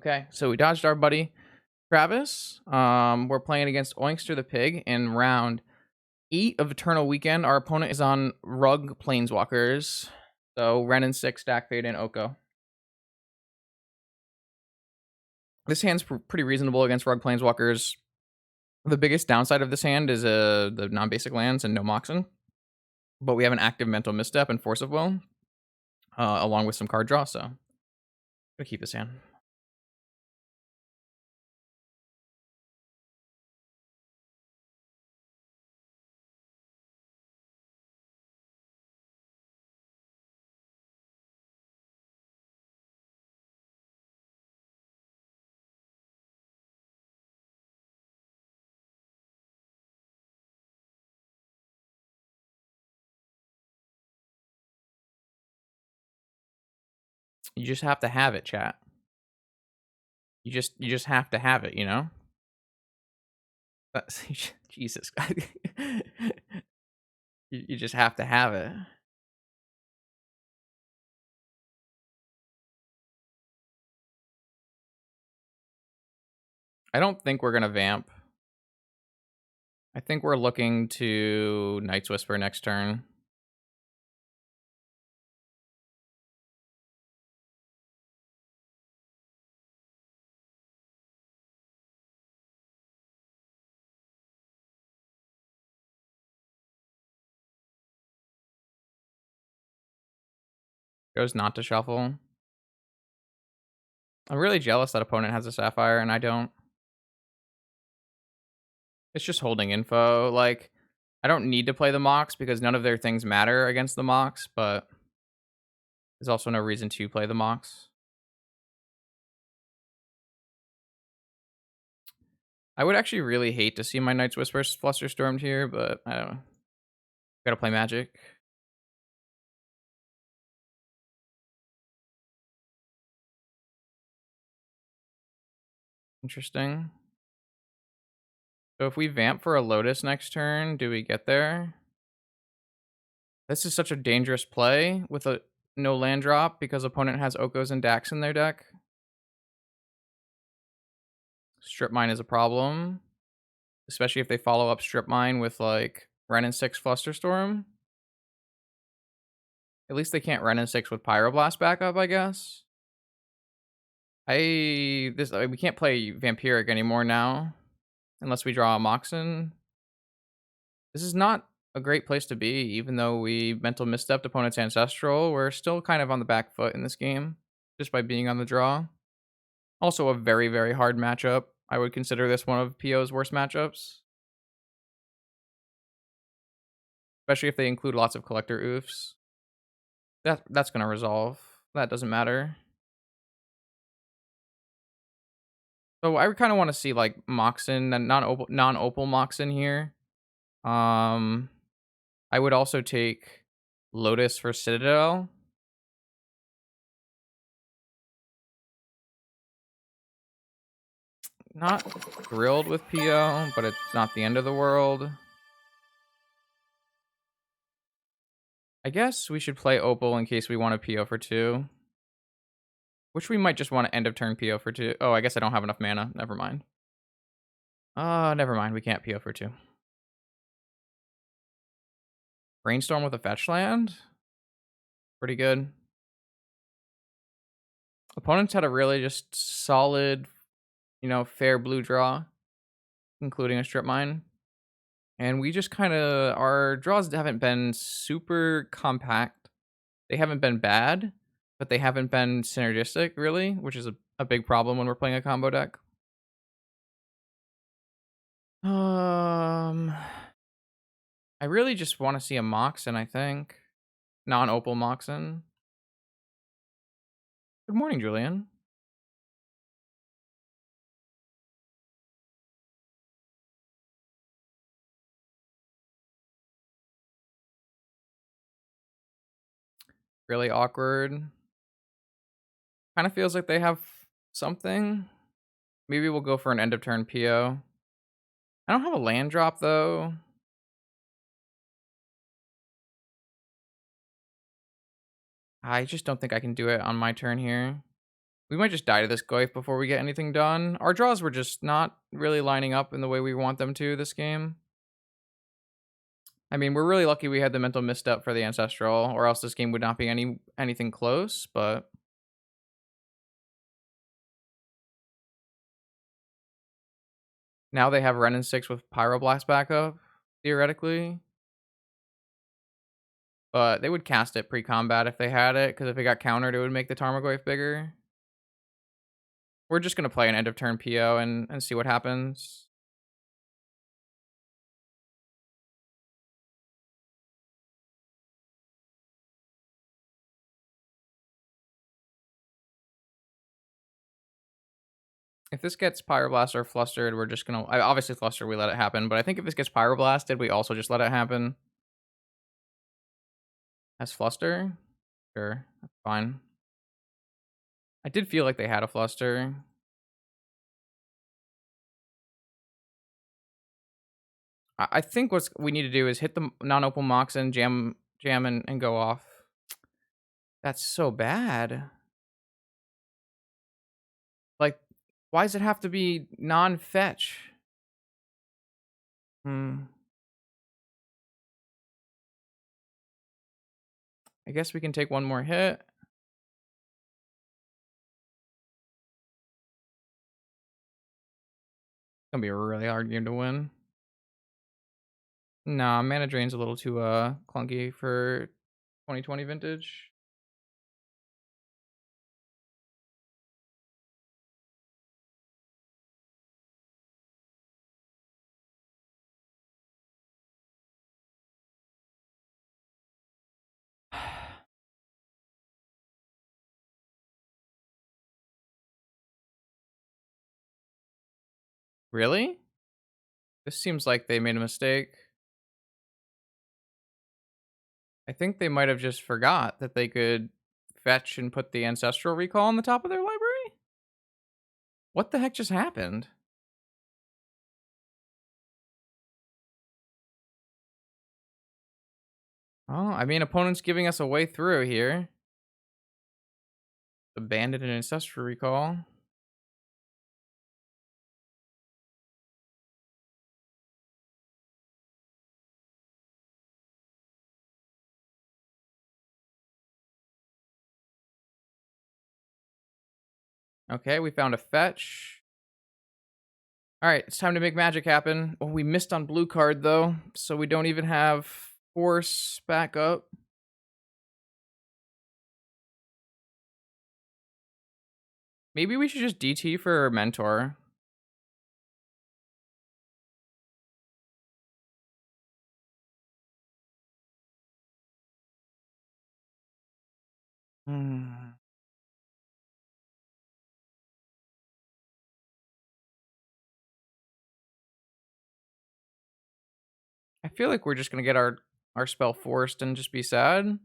Okay, so we dodged our buddy Travis. We're playing against Oinkster the Pig in round 8 of Eternal Weekend. Our opponent is on Rug Planeswalkers. So Ren and 6, Stack Fade, and Oko. This hand's pretty reasonable against Rug Planeswalkers. The biggest downside of this hand is the non-basic lands and no Moxen. But we have an active Mental Misstep and Force of Will, along with some card draw, so I'm gonna keep this hand. You just have to have it, chat. You just have to have it, you know? That's, Jesus. You just have to have it. I don't think we're gonna vamp. I think we're looking to Night's Whisper next turn. Goes not to shuffle. I'm really jealous that opponent has a Sapphire and I don't. It's just holding info. Like, I don't need to play the Mox because none of their things matter against the Mox, but there's also no reason to play the Mox. I would actually really hate to see my Night's Whisper Flusterstormed here, but I don't know. Gotta play Magic. Interesting. So if we vamp for a Lotus next turn, do we get there? This is such a dangerous play with a no land drop because opponent has Okos and Dax in their deck. Strip Mine is a problem, especially if they follow up Strip Mine with like Ren and 6 Flusterstorm. At least they can't Ren and 6 with Pyroblast backup, I guess. We can't play Vampiric anymore now unless we draw a Moxen. This is not a great place to be, even though we mental misstepped opponent's Ancestral. We're still kind of on the back foot in this game just by being on the draw. Also a very, very hard matchup. I would consider this one of PO's worst matchups. Especially if they include lots of collector oofs. That's gonna resolve. That doesn't matter. So I kind of want to see like Moxen and non-opal Moxen here. I would also take Lotus for Citadel. Not thrilled with PO, but it's not the end of the world. I guess we should play Opal in case we want a PO for 2. Which we might just want to end of turn PO for 2. Oh, I guess I don't have enough mana. Never mind. Never mind. We can't PO for 2. Brainstorm with a fetch land? Pretty good. Opponents had a really just solid, fair blue draw, including a strip mine. And we just kind of, our draws haven't been super compact. They haven't been bad, but they haven't been synergistic, really, which is a big problem when we're playing a combo deck. I really just want to see a Moxen, I think. Non-Opal Moxen. Good morning, Julian. Really awkward. Kind of feels like they have something. Maybe we'll go for an end of turn PO. I don't have a land drop, though. I just don't think I can do it on my turn here. We might just die to this Goyf before we get anything done. Our draws were just not really lining up in the way we want them to this game. I mean, we're really lucky we had the mental misstep for the Ancestral, or else this game would not be anything close, but now they have Ren and 6 with Pyroblast backup, theoretically. But they would cast it pre-combat if they had it, because if it got countered, it would make the Tarmogoyf bigger. We're just going to play an end of turn PO and see what happens. If this gets Pyroblast or Flustered, we're just going to... Obviously, Fluster, we let it happen. But I think if this gets Pyroblasted, we also just let it happen. As Fluster? Sure, that's fine. I did feel like they had a Fluster. I think what we need to do is hit the non-opal Moxen, jam and go off. That's so bad. Like, why does it have to be non-fetch? I guess we can take one more hit. It's gonna be a really hard game to win. Nah, mana drain's a little too clunky for 2020 vintage. Really? This seems like they made a mistake. I think they might have just forgot that they could fetch and put the Ancestral Recall on the top of their library? What the heck just happened? Oh, I mean, opponent's giving us a way through here. Abandoned an Ancestral Recall. Okay, we found a fetch. Alright, it's time to make magic happen. Oh, we missed on blue card, though, so we don't even have force back up. Maybe we should just DT for Mentor. Hmm. I feel like we're just gonna get our spell forced and just be sad.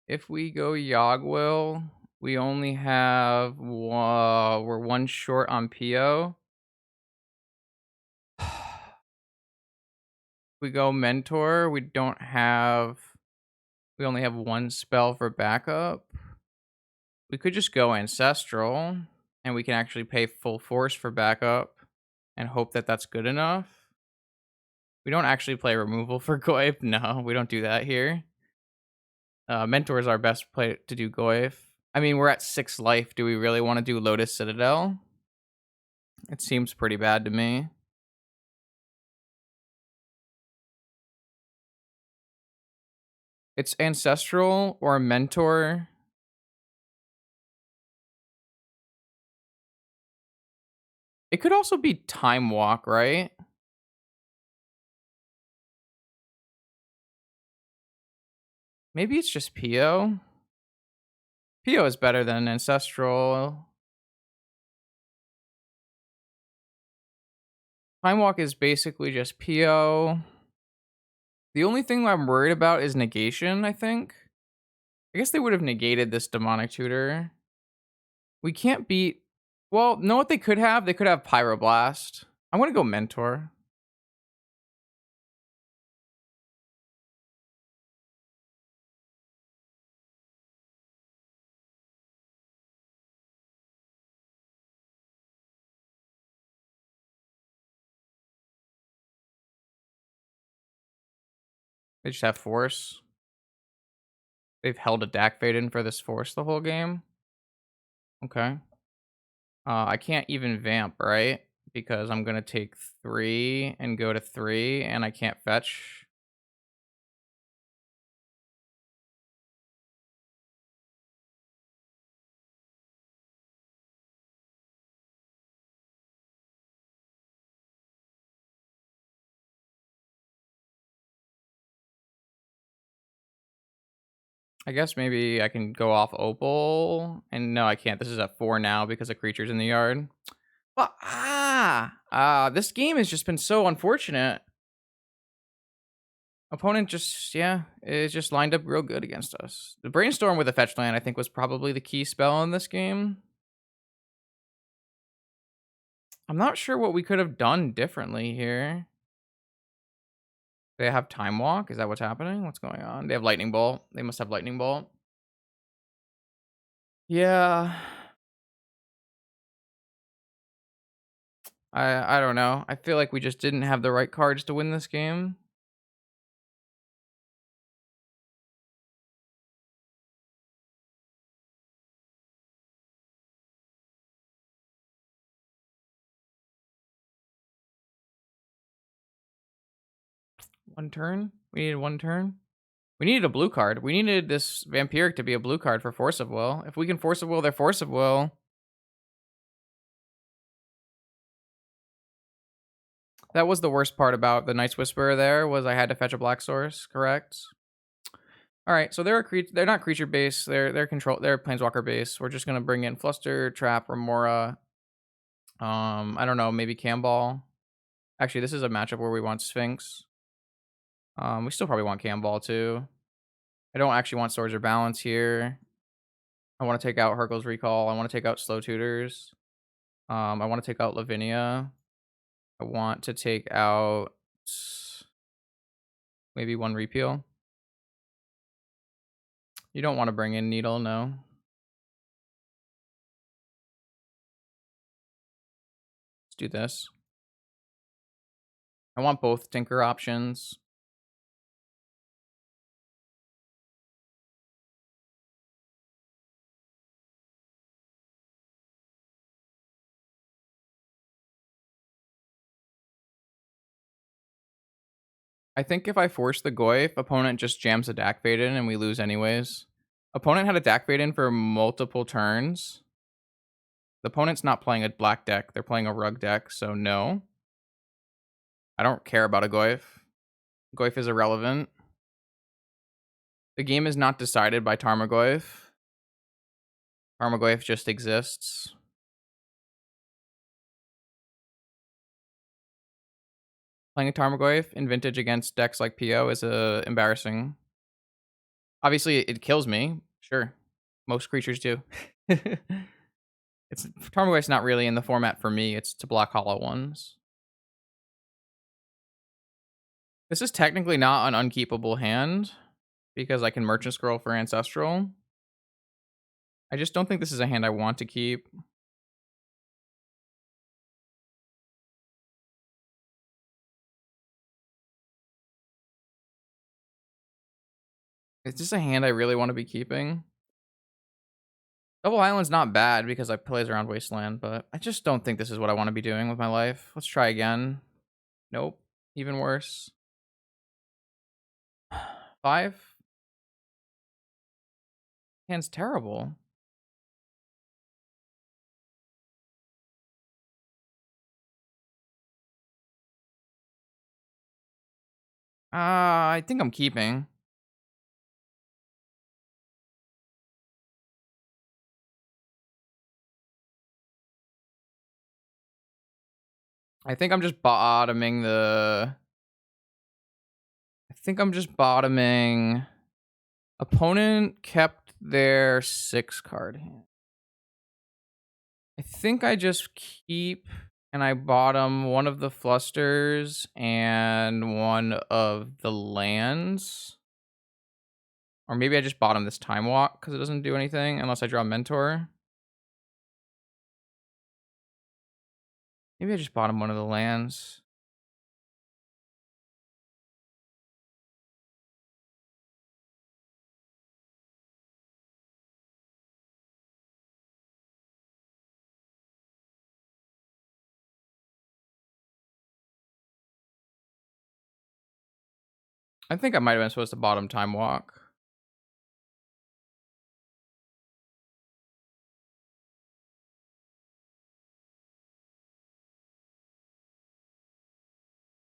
If we go Yogwill, we only have we're one short on PO. If we go Mentor, we only have one spell for backup. We could just go Ancestral, and we can actually pay full force for backup and hope that that's good enough. We don't actually play removal for Goyf. No, we don't do that here. Mentor is our best play to do Goyf. I mean, we're at 6 life. Do we really want to do Lotus Citadel? It seems pretty bad to me. It's Ancestral or Mentor. It could also be Time Walk, right? Maybe it's just Pio? Pio is better than Ancestral. Time Walk is basically just Pio. The only thing I'm worried about is negation, I think. I guess they would have negated this Demonic Tutor. We can't beat. Well, know what they could have? They could have Pyroblast. I'm gonna go Mentor. They just have Force. They've held a Dak Fade in for this Force the whole game. Okay. I can't even Vamp, right? Because I'm gonna take 3 and go to 3, and I can't fetch. I guess maybe I can go off Opal, and no, I can't. This is at 4 now because of creatures in the yard. This game has just been so unfortunate. Opponent just, yeah, it just lined up real good against us. The Brainstorm with a fetch land, I think, was probably the key spell in this game. I'm not sure what we could have done differently here. They have Time Walk? Is that what's happening? What's going on? They have Lightning Bolt. They must have Lightning Bolt. Yeah. I don't know. I feel like we just didn't have the right cards to win this game. One turn? We needed one turn? We needed a blue card. We needed this Vampiric to be a blue card for Force of Will. If we can Force of Will their Force of Will. That was the worst part about the Night's Whisperer there, was I had to fetch a black source, correct? Alright, so they're not creature base, they're planeswalker base. We're just gonna bring in Fluster, Trap, Remora. I don't know, maybe Camball. Actually, this is a matchup where we want Sphinx. We still probably want Camball too. I don't actually want Swords or Balance here. I want to take out Hurkyl's Recall. I want to take out Slow Tutors. I want to take out Lavinia. I want to take out maybe one Repeal. You don't want to bring in Needle, no. Let's do this. I want both Tinker options. I think if I force the Goyf, opponent just jams a Dak Fade in and we lose anyways. Opponent had a Dak Fade in for multiple turns. The opponent's not playing a black deck. They're playing a rug deck, so no. I don't care about a Goyf. Goyf is irrelevant. The game is not decided by Tarmogoyf. Tarmogoyf just exists. Playing a Tarmogoyf in Vintage against decks like PO is embarrassing. Obviously, it kills me. Sure. Most creatures do. Tarmogoyf's not really in the format for me. It's to block hollow ones. This is technically not an unkeepable hand because I can Merchant Scroll for Ancestral. I just don't think this is a hand I want to keep. It's just a hand I really want to be keeping. Double Island's not bad because I plays around Wasteland, but I just don't think this is what I want to be doing with my life. Let's try again. Nope. Even worse. 5? Hand's terrible. I think I'm keeping. I think I'm just bottoming the I think I'm just bottoming opponent kept their 6 card hand. I think I just keep and I bottom one of the flusters and one of the lands. Or maybe I just bottom this time walk because it doesn't do anything unless I draw mentor. Maybe I just bottom one of the lands. I think I might have been supposed to bottom time walk.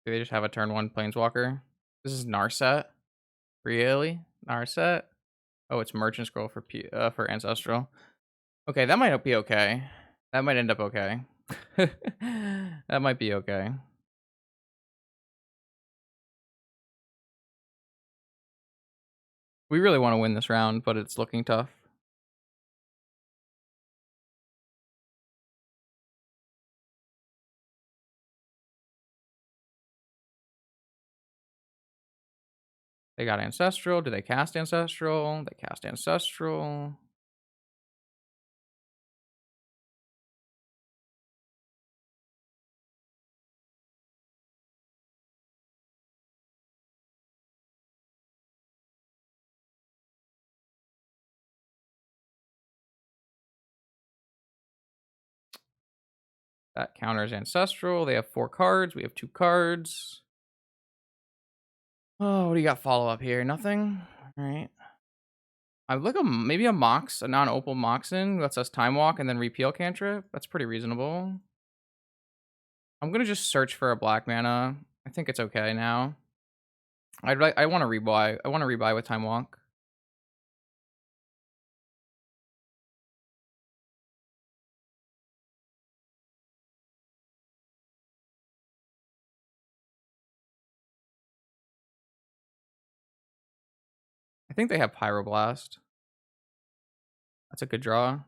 Do they just have a turn 1 planeswalker? This is Narset? Really? Narset? Oh, it's Merchant Scroll for Ancestral. Okay, that might be okay. That might end up okay. That might be okay. We really wanna win this round, but it's looking tough. They got Ancestral. Do they cast Ancestral? They cast Ancestral. That counters Ancestral. They have 4 cards. We have 2 cards. Oh, what do you got follow up here? Nothing? Alright. I would like maybe a Mox, a non-opal Moxen lets us Time Walk and then repeal cantrip. That's pretty reasonable. I'm gonna just search for a black mana. I think it's okay now. I want to rebuy. I want to rebuy with Time Walk. I think they have Pyroblast. That's a good draw.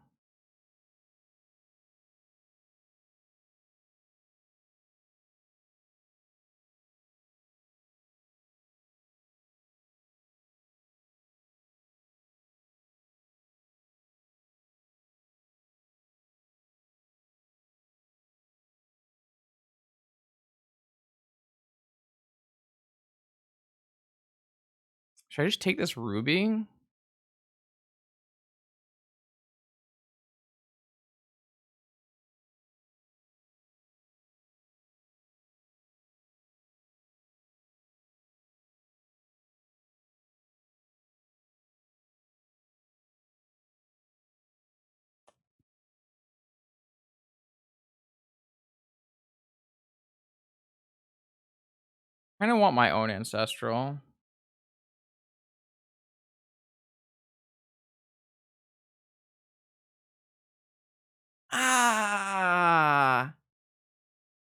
Should I just take this Ruby? I kind of want my own Ancestral. Ah!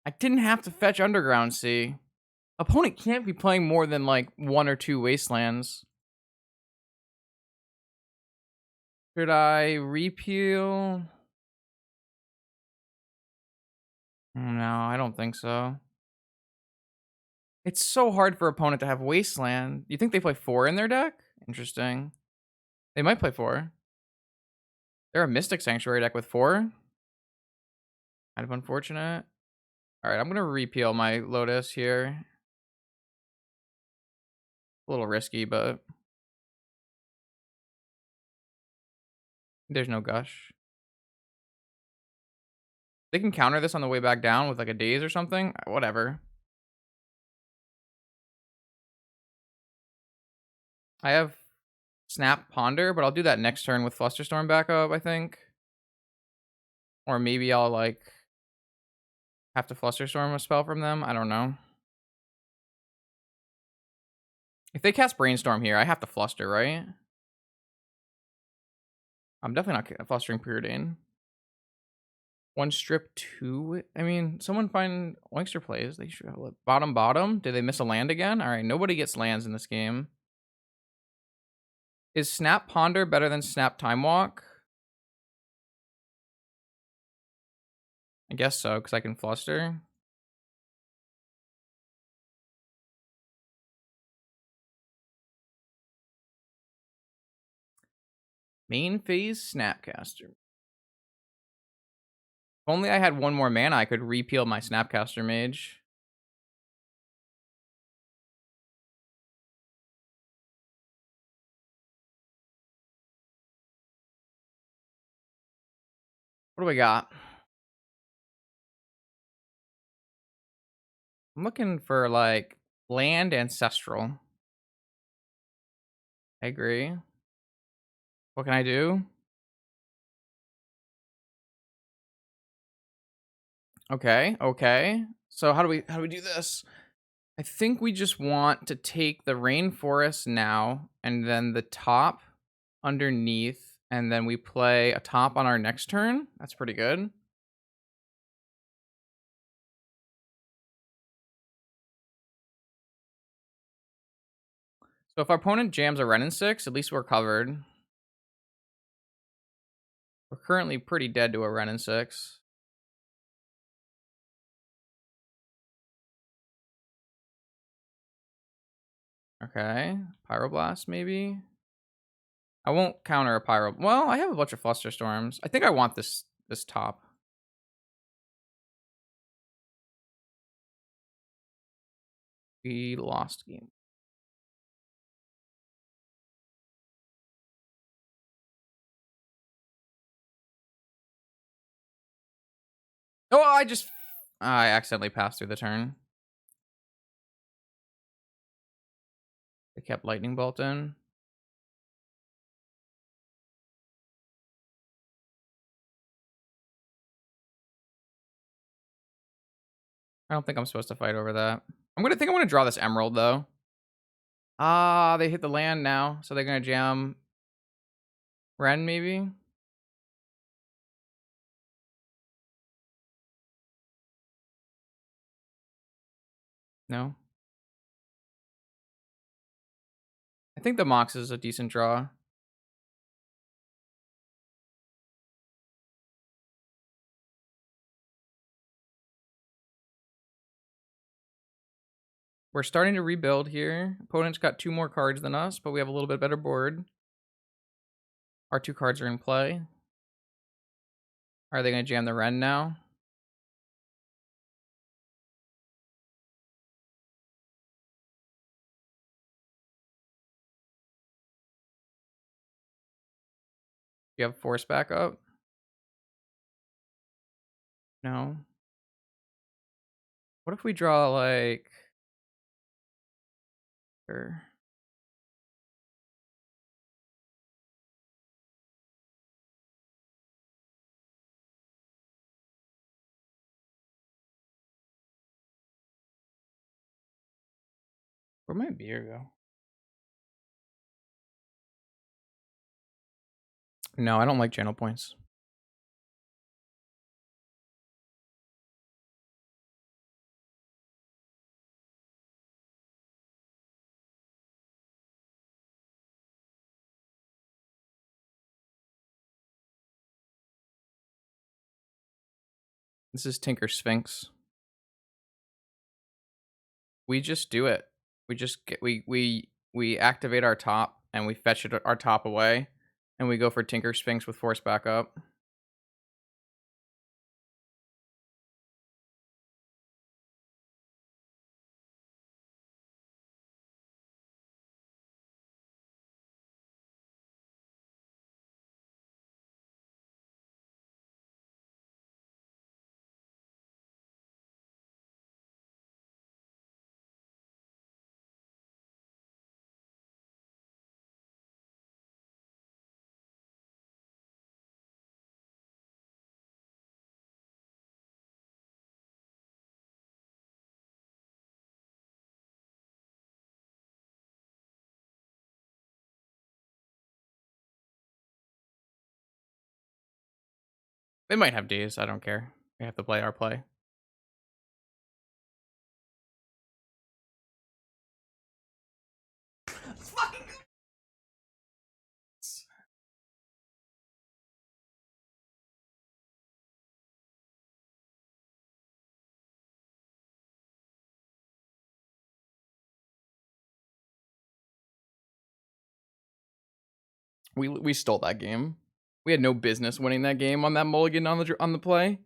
I didn't have to fetch Underground Sea. Opponent can't be playing more than like 1 or 2 Wastelands. Should I repeal? No, I don't think so. It's so hard for opponent to have Wasteland. You think they play 4 in their deck? Interesting. They might play 4. They're a Mystic Sanctuary deck with 4. Kind of unfortunate. Alright, I'm gonna repeal my Lotus here. A little risky, but there's no Gush. They can counter this on the way back down with like a Daze or something. Whatever. I have Snap Ponder, but I'll do that next turn with Flusterstorm back up, I think. Or maybe I'll like have to Flusterstorm a spell from them. I don't know. If they cast Brainstorm here, I have to fluster, right? I'm definitely not flustering Preordain. One strip, two. I mean, someone find Oyster plays. They should have bottom bottom. Did they miss a land again? All right, nobody gets lands in this game. Is Snap Ponder better than Snap Time Walk? I guess so, because I can fluster. Main phase Snapcaster. If only I had one more mana, I could repeal my Snapcaster Mage. What do we got? I'm looking for like land ancestral. I agree. What can I do? Okay, okay. So how do we do this? I think we just want to take the rainforest now and then the top underneath, and then we play a top on our next turn. That's pretty good. So if our opponent jams a Ren and 6, at least we're covered. We're currently pretty dead to a Ren and 6. Okay. Pyroblast, maybe? I won't counter a Pyro. Well, I have a bunch of Fluster Storms. I think I want this top. We lost game. Oh, I accidentally passed through the turn. They kept Lightning Bolt in. I don't think I'm supposed to fight over that. I'm gonna draw this Emerald though. Ah, they hit the land now, so they're gonna jam Ren maybe. No, I think the Mox is a decent draw. We're starting to rebuild here. Opponent's got 2 more cards than us, but we have a little bit better board. Our 2 cards are in play. Are they gonna jam the Ren now? Do you have Force backup? No. What if we draw like or where'd my beer go? No, I don't like channel points. This is Tinker Sphinx. We just do it. We just get we activate our top and we fetch it our top away, and we go for Tinker Sphinx with Force backup. They might have Ds, I don't care. We have to play our play. We stole that game. We had no business winning that game on that mulligan on the play.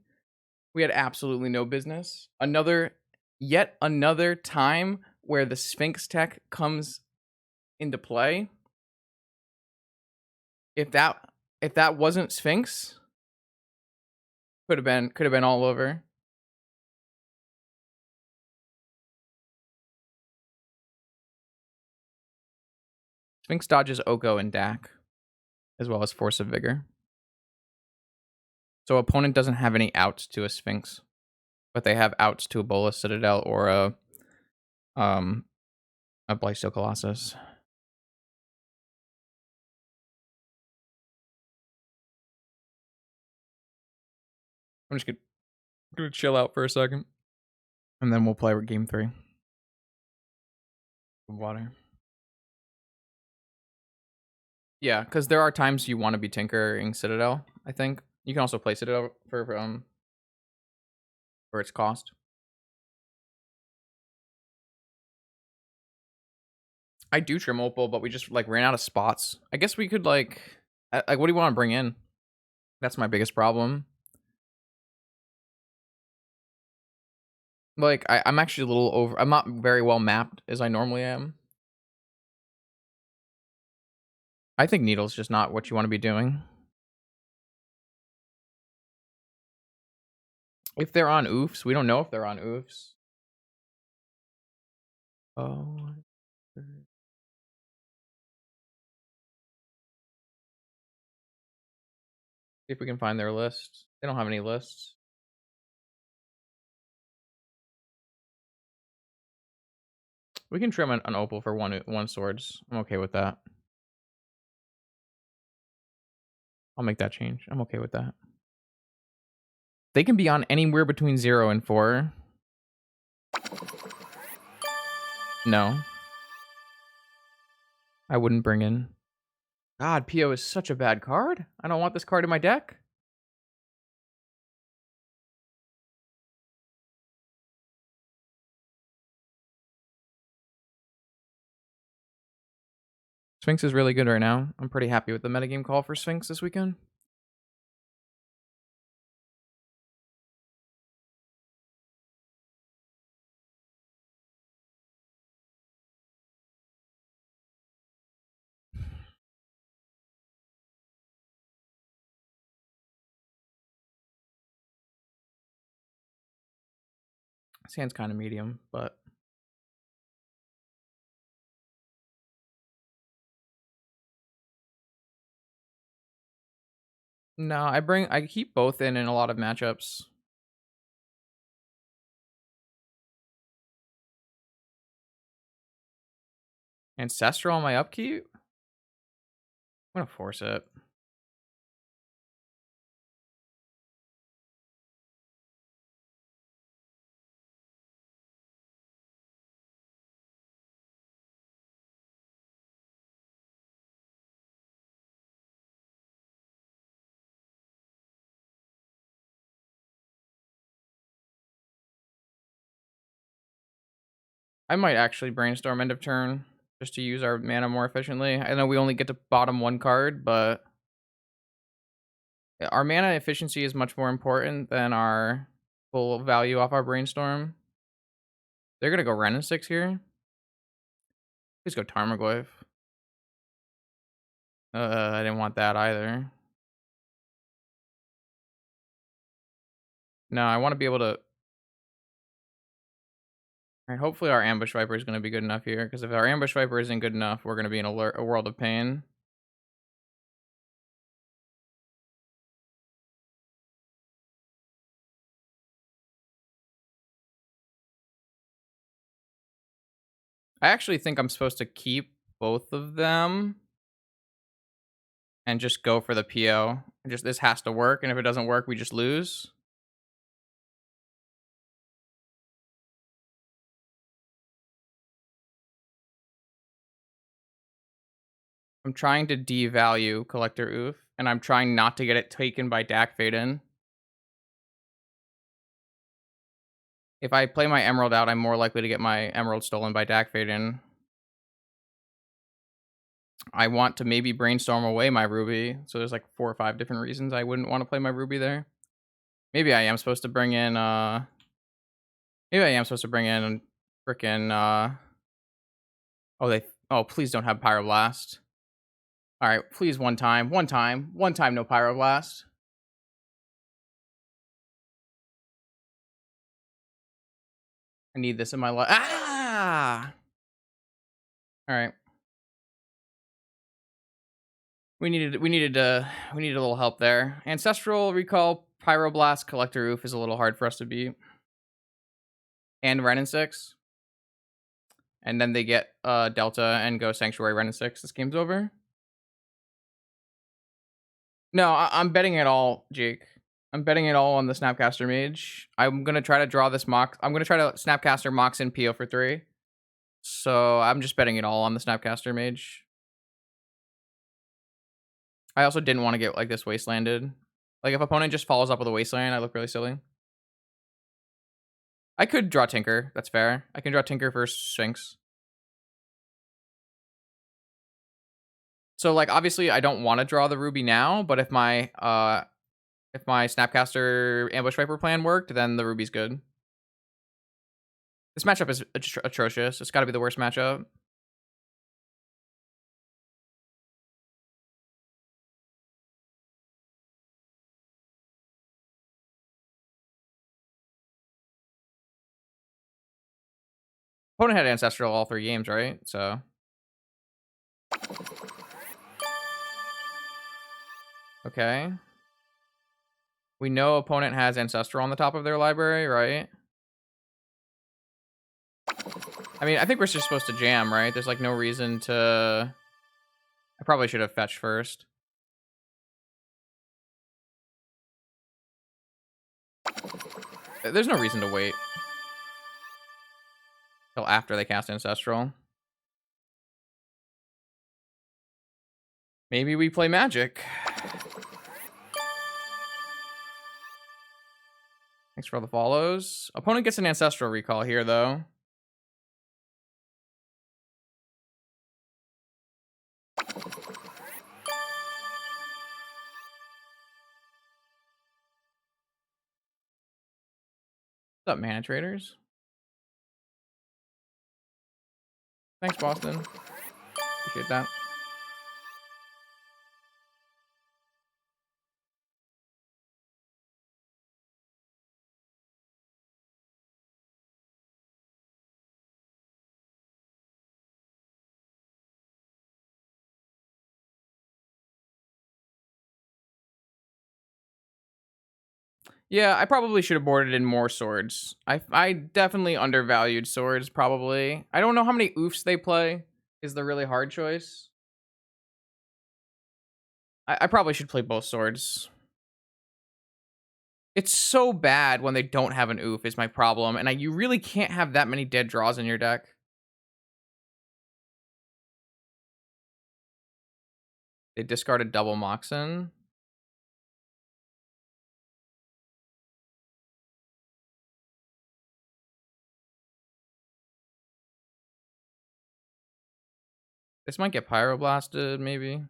We had absolutely no business. Yet another time where the Sphinx tech comes into play. If that wasn't Sphinx, could have been all over. Sphinx dodges Oko and Dak, as well as Force of Vigor. So opponent doesn't have any outs to a Sphinx, but they have outs to a Bolas Citadel or a Blightsteel Colossus. I'm just gonna chill out for a second, and then we'll play game 3. Water. Yeah, because there are times you want to be tinkering Citadel. I think you can also play Citadel for its cost. I do trim Opal, but we just like ran out of spots. I guess we could like what do you want to bring in? That's my biggest problem. Like I'm actually a little over. I'm not very well mapped as I normally am. I think Needle's just not what you want to be doing. If they're on oofs, we don't know if they're on oofs. Oh. See if we can find their list. They don't have any lists. We can trim an opal for one swords. I'm okay with that. I'll make that change. I'm okay with that. They can be on anywhere between 0 and 4. No. I wouldn't bring in. God, PO is such a bad card. I don't want this card in my deck. Sphinx is really good right now. I'm pretty happy with the metagame call for Sphinx this weekend. This hand's kind of medium, but no, I keep both in a lot of matchups. Ancestral on my upkeep? I'm gonna force it. I might actually brainstorm end of turn just to use our mana more efficiently. I know we only get to bottom one card, but our mana efficiency is much more important than our full value off our brainstorm. They're gonna go Ren 6 here. Please go Tarmogoyf. I didn't want that either. No, I want to be able to. Alright, hopefully our Ambush Viper is going to be good enough here, because if our Ambush Viper isn't good enough, we're going to be in a world of pain. I actually think I'm supposed to keep both of them. and just go for the PO. Just this has to work, and if it doesn't work, we just lose. I'm trying to devalue Collector Oof, and I'm trying not to get it taken by Dak Faden. If I play my Emerald out, I'm more likely to get my Emerald stolen by Dak Faden. I want to maybe brainstorm away my Ruby, so there's like 4 or 5 different reasons I wouldn't want to play my Ruby there. Maybe I am supposed to bring in, maybe I am supposed to bring in frickin', oh, please don't have Pyroblast. Alright, please one time, no Pyroblast. I need this in my life. Ah! Alright. We needed a little help there. Ancestral Recall, Pyroblast, Collector Roof is a little hard for us to beat. And Ren and 6. And then they get Delta and go Sanctuary Ren and 6. This game's over. No, I'm betting it all, Jake. I'm betting it all on the Snapcaster Mage. I'm gonna try to draw this mock. I'm gonna try to Snapcaster Mox in PO for 3. So I'm just betting it all on the Snapcaster Mage. I also didn't want to get like this wastelanded. Like if opponent just follows up with a wasteland, I look really silly. I could draw Tinker. That's fair. I can draw Tinker for Sphinx. So like obviously I don't want to draw the Ruby now, but if my Snapcaster Ambush Viper plan worked, then the Ruby's good. This matchup is atrocious. It's got to be the worst matchup. Opponent had Ancestral all 3 games, right? So. Okay. We know opponent has Ancestral on the top of their library, right? I mean, I think we're just supposed to jam, right? There's like no reason to... I probably should have fetched first. There's no reason to wait till after they cast Ancestral. Maybe we play Magic. Thanks for all the follows. Opponent gets an Ancestral Recall here, though. What's up, Mana Traders? Thanks, Boston. Appreciate that. Yeah, I probably should have boarded in more swords. I definitely undervalued swords, probably. I don't know how many oofs they play, is the really hard choice. I probably should play both swords. It's so bad when they don't have an oof is my problem, and you really can't have that many dead draws in your deck. They discarded double Moxen. This might get Pyroblasted, maybe.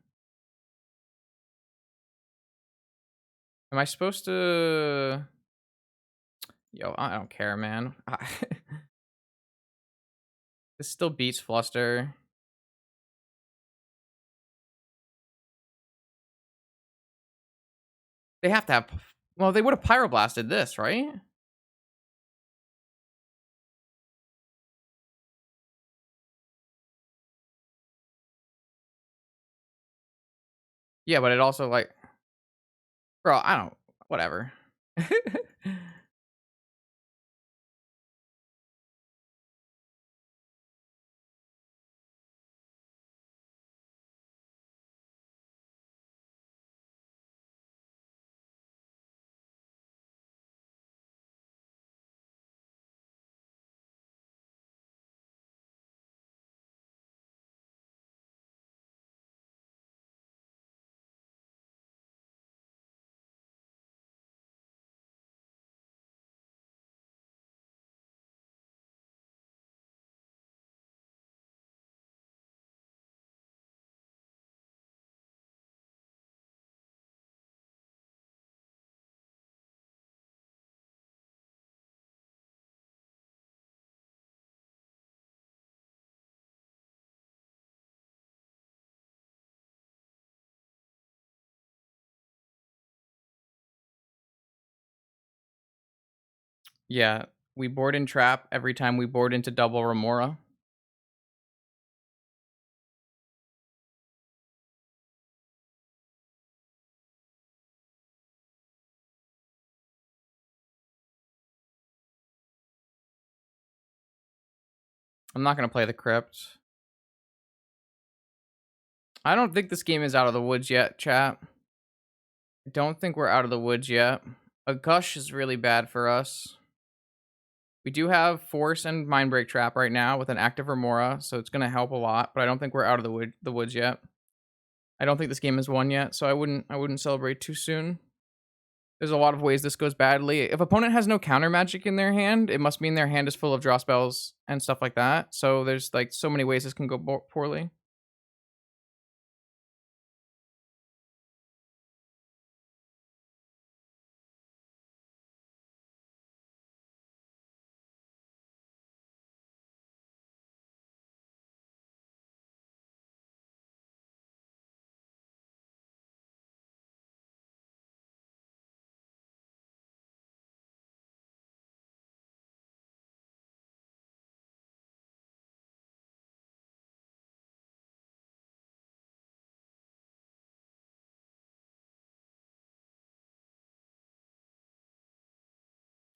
Am I supposed to... Yo, I don't care, man. This still beats Fluster. They have to have... Well, they would have Pyroblasted this, right? Yeah, but it also, like... Bro, I don't... Whatever. Yeah, we board in trap every time we board into double Remora. I'm not gonna play the crypt. I don't think this game is out of the woods yet, chat. I don't think we're out of the woods yet. A gush is really bad for us. We do have force and mindbreak trap right now with an active Remora, so it's gonna help a lot. But I don't think we're out of the woods yet. I don't think this game is won yet, so I wouldn't celebrate too soon. There's a lot of ways this goes badly. If opponent has no counter magic in their hand, it must mean their hand is full of draw spells and stuff like that. So there's like so many ways this can go poorly.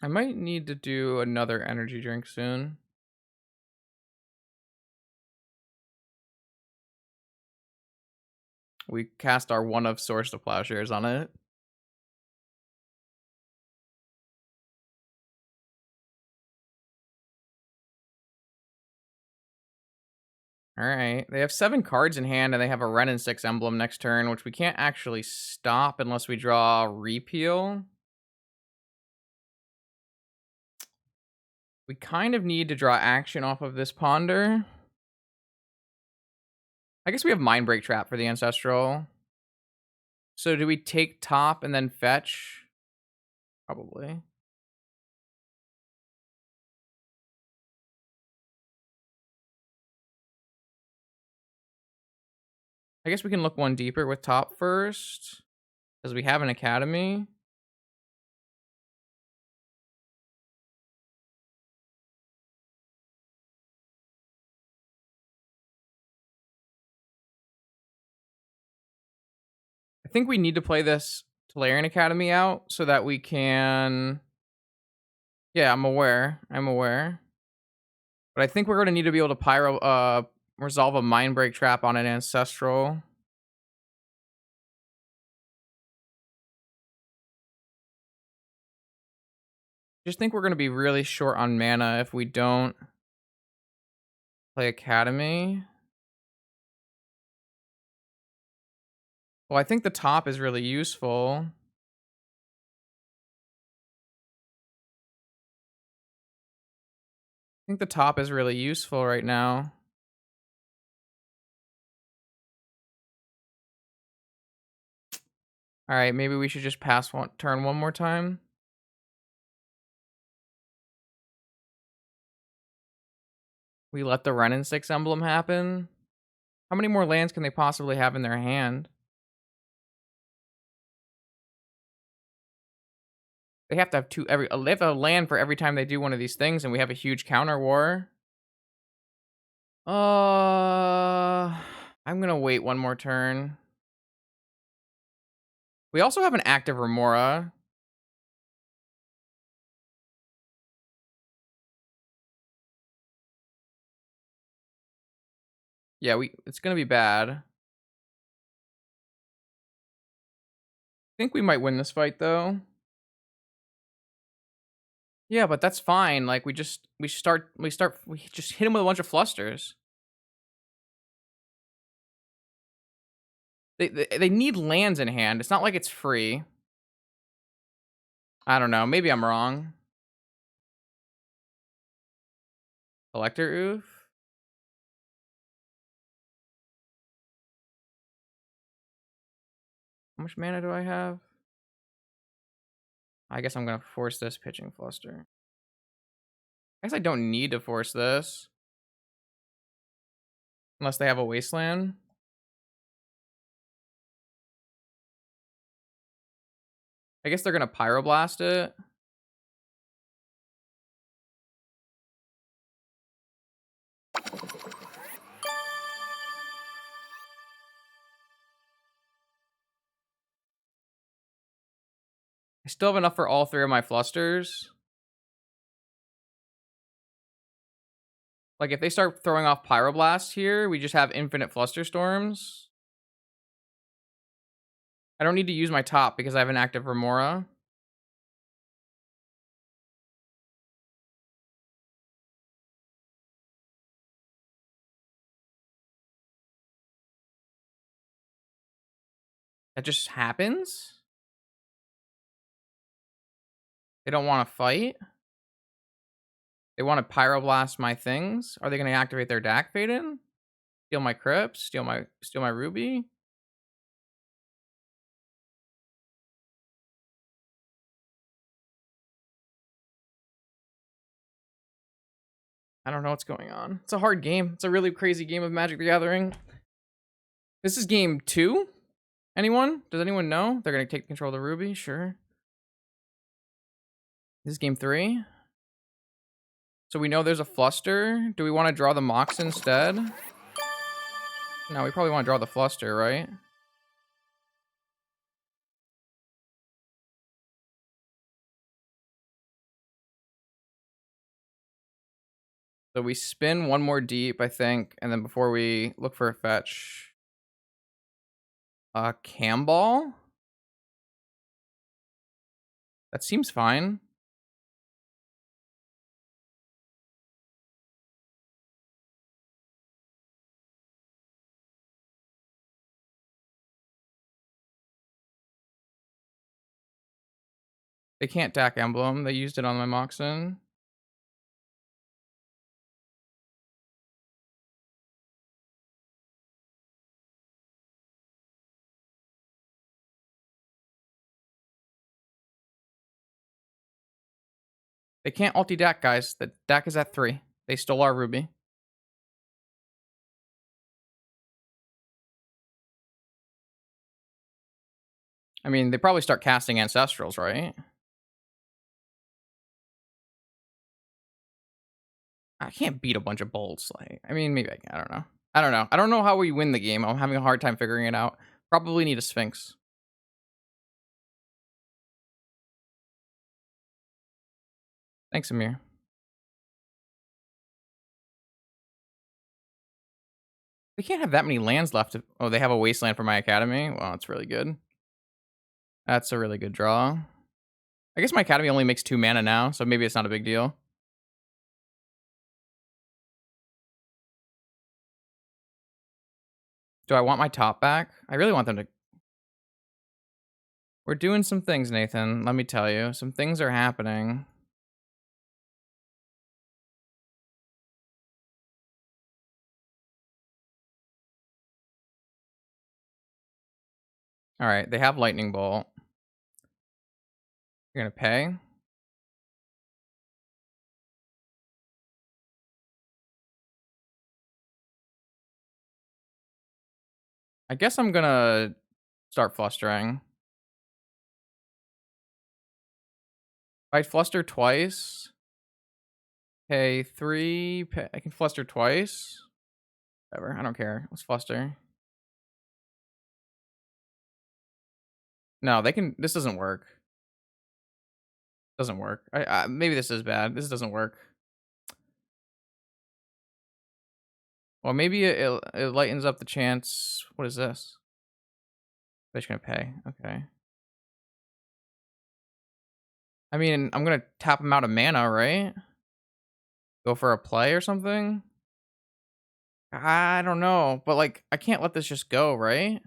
I might need to do another energy drink soon. We cast our one of Source of Plowshares on it. All right. They have 7 cards in hand and they have a Ren and 6 emblem next turn, which we can't actually stop unless we draw Repeal. We kind of need to draw action off of this Ponder. I guess we have Mindbreak Trap for the Ancestral. So do we take top and then fetch? Probably. I guess we can look one deeper with top first, because we have an Academy. I think we need to play this Tolarian Academy out so that we can... Yeah, I'm aware. I'm aware. But I think we're going to need to be able to resolve a Mindbreak Trap on an Ancestral. Just think we're going to be really short on mana if we don't play Academy. Well, I think the top is really useful. I think the top is really useful right now. All right, maybe we should just pass turn one more time. We let the Ren and 6 emblem happen. How many more lands can they possibly have in their hand? They have to have they have to land for every time they do one of these things, and we have a huge counter war. I'm gonna wait one more turn. We also have an active Remora. Yeah, it's gonna be bad. I think we might win this fight though. Yeah, but that's fine. Like we just we just hit him with a bunch of flusters. They need lands in hand. It's not like it's free. I don't know. Maybe I'm wrong. Collector Oof. How much mana do I have? I guess I'm gonna force this pitching fluster. I guess I don't need to force this. Unless they have a wasteland. I guess they're gonna pyroblast it. I still have enough for all 3 of my flusters. Like, if they start throwing off Pyroblast here, we just have infinite Fluster Storms. I don't need to use my top because I have an active Remora. That just happens? They don't wanna fight? They wanna Pyroblast my things? Are they gonna activate their Dak Faden? Steal my Crypts? Steal my Ruby? I don't know what's going on. It's a hard game. It's a really crazy game of Magic the Gathering. This is game 2? Anyone? Does anyone know? They're gonna take control of the Ruby? Sure. This is game 3. So we know there's a Fluster. Do we want to draw the Mox instead? No, we probably want to draw the Fluster, right? So we spin one more deep, I think, and then before we look for a fetch. Camball? That seems fine. They can't Dak Emblem. They used it on my Moxen. They can't ulti Dak, guys. The Dak is at 3. They stole our Ruby. I mean, they probably start casting Ancestrals, right? I can't beat a bunch of bolts. Like, I mean, maybe I can. I don't know. I don't know. I don't know how we win the game. I'm having a hard time figuring it out. Probably need a Sphinx. Thanks, Amir. They can't have that many lands left. Oh, they have a Wasteland for my Academy? Well, that's really good. That's a really good draw. I guess my Academy only makes 2 mana now, so maybe it's not a big deal. Do I want my top back? I really want them to... We're doing some things, Nathan. Let me tell you. Some things are happening. Alright, they have Lightning Bolt. You're gonna pay? I guess I'm gonna start flustering. If I fluster twice, pay 3, I can fluster twice. Whatever, I don't care. Let's fluster. No, they can... This doesn't work. Doesn't work. Maybe this is bad. This doesn't work. Well, maybe it lightens up the chance. What is this? They're just gonna pay. Okay. I mean, I'm gonna tap him out of mana, right? Go for a play or something? I don't know, but like, I can't let this just go, right?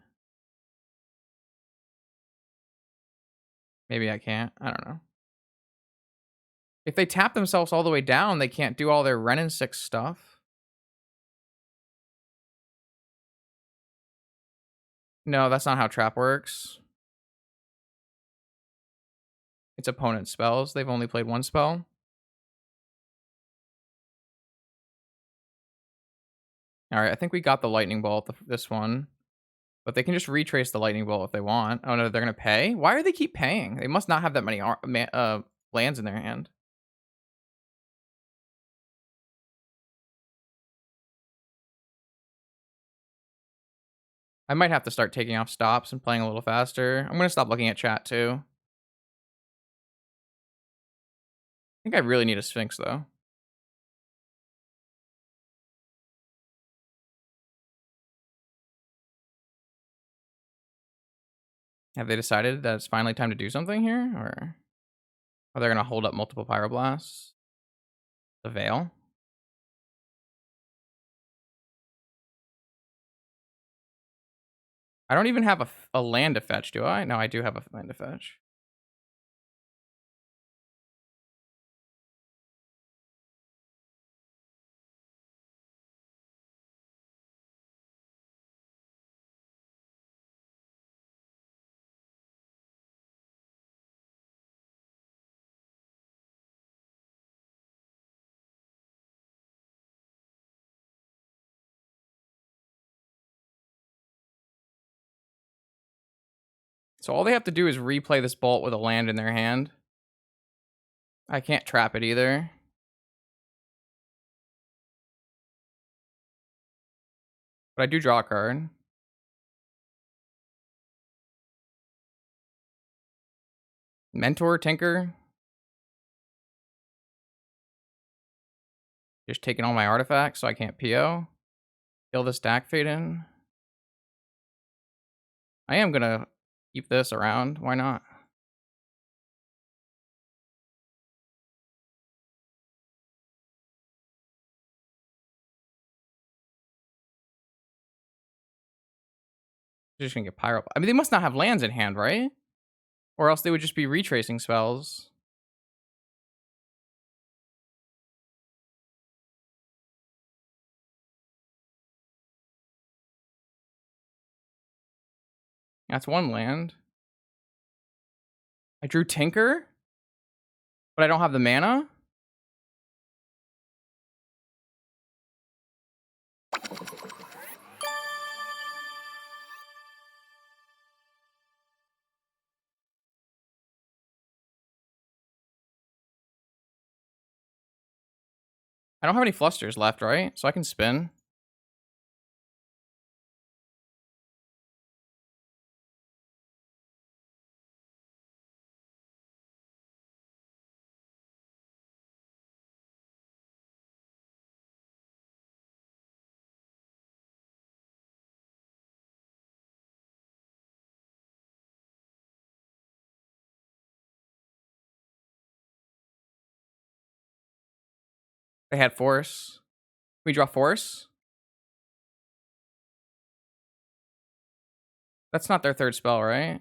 Maybe I can't. I don't know. If they tap themselves all the way down, they can't do all their Ren and 6 stuff. No, that's not how trap works. It's opponent spells. They've only played 1 spell. Alright, I think we got the lightning bolt, this one. But they can just retrace the lightning bolt if they want. Oh no, they're gonna pay? Why are they keep paying? They must not have that many lands in their hand. I might have to start taking off stops and playing a little faster. I'm gonna stop looking at chat too. think I really need a Sphinx, though. Have they decided that it's finally time to do something here, or are they gonna hold up multiple Pyroblasts? The Veil? I don't even have a land to fetch, do I? No, I do have a land to fetch. So all they have to do is replay this Bolt with a land in their hand. I can't trap it either. But I do draw a card. Mentor, Tinker. Just taking all my artifacts so I can't PO. Kill this Dak Fade in. I am gonna keep this around. Why not? Just gonna get Pyro. I mean, they must not have lands in hand, right? Or else they would just be retracing spells. That's one land. I drew Tinker, but I don't have the mana. I don't have any flusters left, right? So I can spin. They had Force. We draw Force. That's not their third spell, right?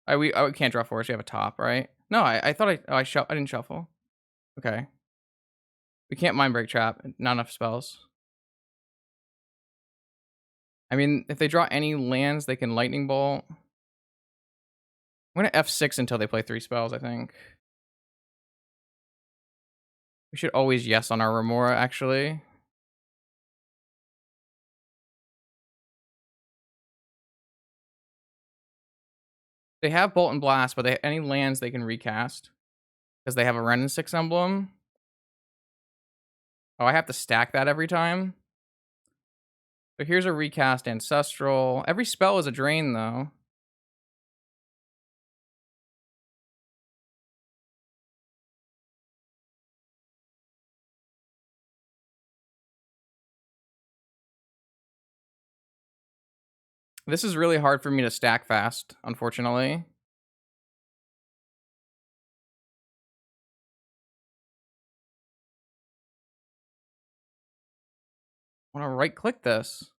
We can't draw Force. We have a top, right? No, I thought I didn't shuffle. Okay. We can't Mind Break Trap. Not enough spells. I mean, if they draw any lands, they can Lightning Bolt. I'm gonna F6 until they play 3 spells, I think. We should always yes on our Remora, actually. They have Bolt and Blast, but any lands they can recast. Because they have a Ren and 6 emblem. Oh, I have to stack that every time? So here's a recast Ancestral. Every spell is a drain, though. This is really hard for me to stack fast, unfortunately. I want to right-click this.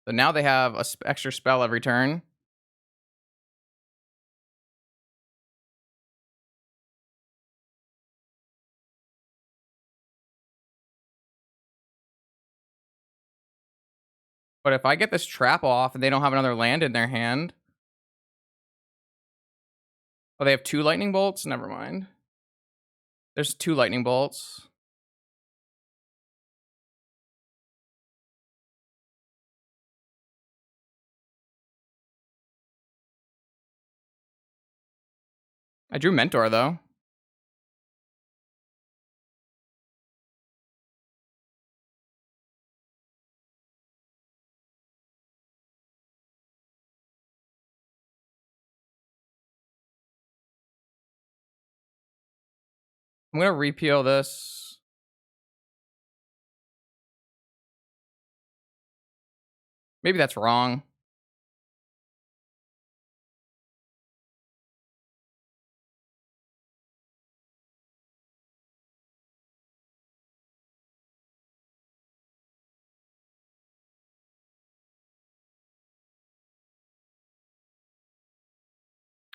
So now they have a extra spell every turn. But if I get this trap off and they don't have another land in their hand. Oh, they have 2 lightning bolts? Never mind. There's 2 lightning bolts. I drew Mentor, though. I'm gonna repeal this. Maybe that's wrong.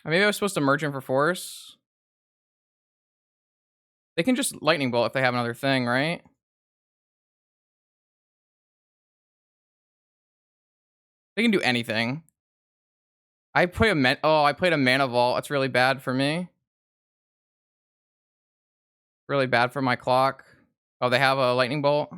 Maybe I was supposed to merge in for force. They can just lightning bolt if they have another thing, right? They can do anything. I put a I played a mana vault. That's really bad for me. Really bad for my clock. Oh, they have a lightning bolt.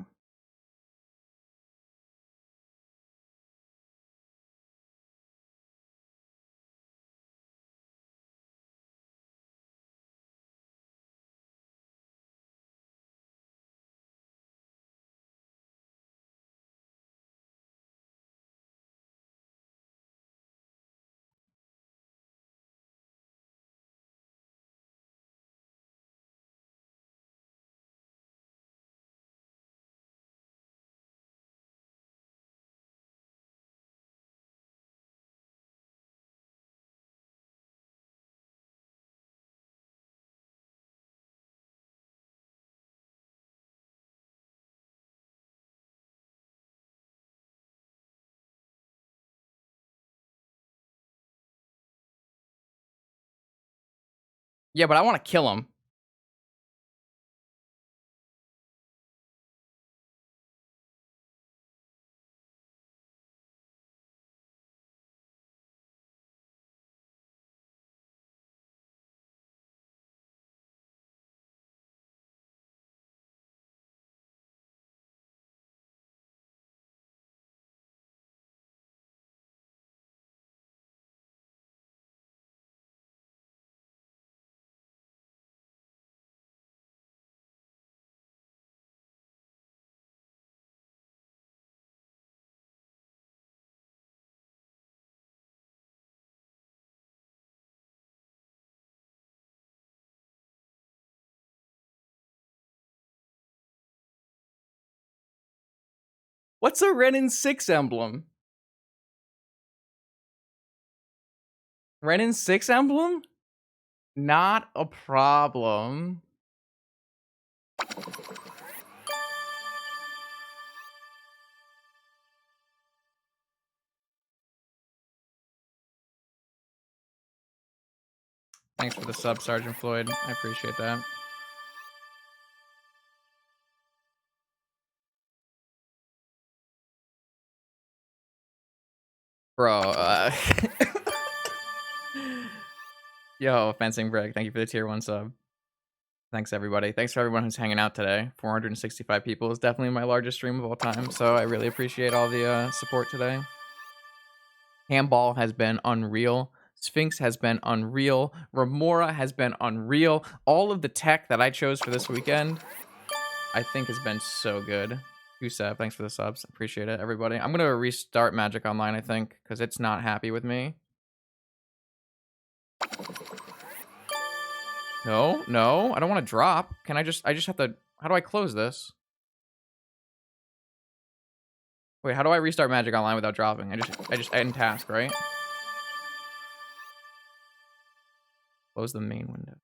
Yeah, but I want to kill him. What's a Renin 6 emblem? Renin 6 emblem? Not a problem. Thanks for the sub, Sergeant Floyd. I appreciate that. Bro, yo, Fencing Brick, thank you for the tier 1 sub. Thanks, everybody. Thanks for everyone who's hanging out today. 465 people is definitely my largest stream of all time, so I really appreciate all the support today. Handball has been unreal. Sphinx has been unreal. Remora has been unreal. All of the tech that I chose for this weekend, I think has been so good. Usab, thanks for the subs. Appreciate it, everybody. I'm going to restart Magic Online, I think, because it's not happy with me. No, no, I don't want to drop. Can I just have to, how do I close this? Wait, how do I restart Magic Online without dropping? I just end task, right? Close the main window.